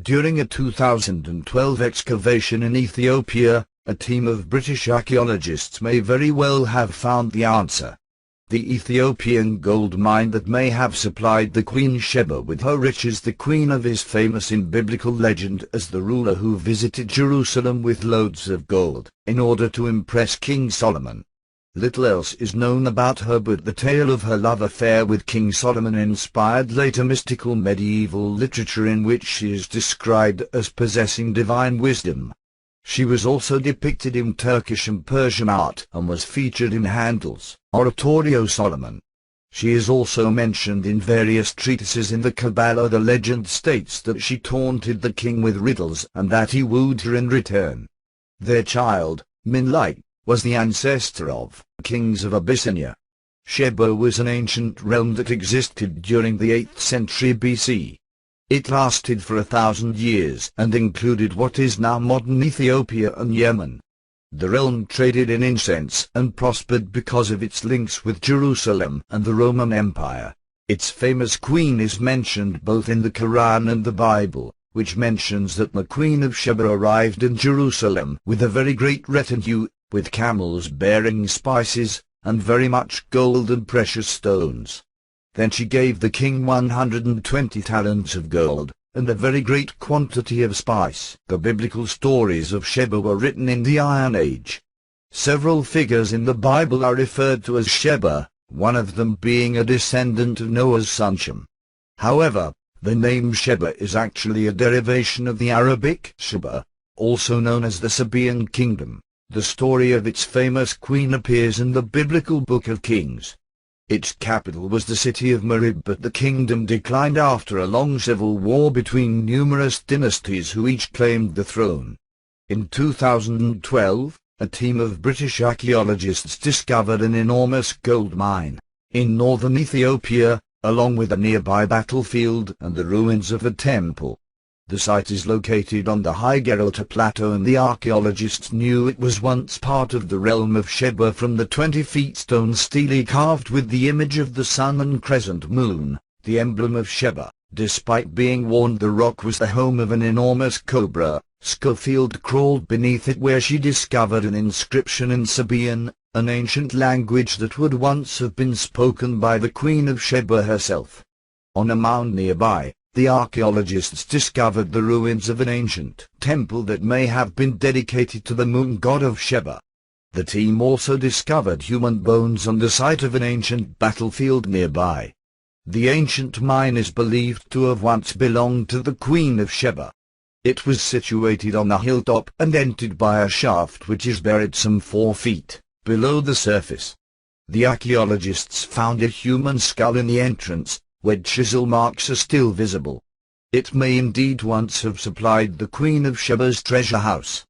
During a 2012 excavation in Ethiopia, a team of British archaeologists may very well have found the answer. The Ethiopian gold mine that may have supplied the Queen Sheba with her riches. The queen of is famous in biblical legend as the ruler who visited Jerusalem with loads of gold, in order to impress King Solomon. Little else is known about her, but the tale of her love affair with King Solomon inspired later mystical medieval literature in which she is described as possessing divine wisdom. She was also depicted in Turkish and Persian art and was featured in Handel's Oratorio Solomon. She is also mentioned in various treatises in the Kabbalah. The legend states that she taunted the king with riddles and that he wooed her in return. Their child, Minlight, was the ancestor of kings of Abyssinia. Sheba was an ancient realm that existed during the 8th century BC. It lasted for 1,000 years and included what is now modern Ethiopia and Yemen. The realm traded in incense and prospered because of its links with Jerusalem and the Roman Empire. Its famous queen is mentioned both in the Quran and the Bible, which mentions that the Queen of Sheba arrived in Jerusalem with a very great retinue, with camels bearing spices, and very much gold and precious stones. Then she gave the king 120 talents of gold, and a very great quantity of spice. The biblical stories of Sheba were written in the Iron Age. Several figures in the Bible are referred to as Sheba, one of them being a descendant of Noah's son Shem. However, the name Sheba is actually a derivation of the Arabic Sheba, also known as the Sabaean kingdom. The story of its famous queen appears in the biblical Book of Kings. Its capital was the city of Merib, but the kingdom declined after a long civil war between numerous dynasties who each claimed the throne. In 2012, a team of British archaeologists discovered an enormous gold mine in northern Ethiopia, along with a nearby battlefield and the ruins of a temple. The site is located on the high Gerota Plateau, and the archaeologists knew it was once part of the realm of Sheba from the 20-feet stone stele carved with the image of the sun and crescent moon, the emblem of Sheba. Despite being warned the rock was the home of an enormous cobra, Schofield crawled beneath it, where she discovered an inscription in Sabaean, an ancient language that would once have been spoken by the Queen of Sheba herself. On a mound nearby, the archaeologists discovered the ruins of an ancient temple that may have been dedicated to the moon god of Sheba. The team also discovered human bones on the site of an ancient battlefield nearby. The ancient mine is believed to have once belonged to the Queen of Sheba. It was situated on a hilltop and entered by a shaft which is buried some 4 feet below the surface. The archaeologists found a human skull in the entrance, where chisel marks are still visible. It may indeed once have supplied the Queen of Sheba's treasure house.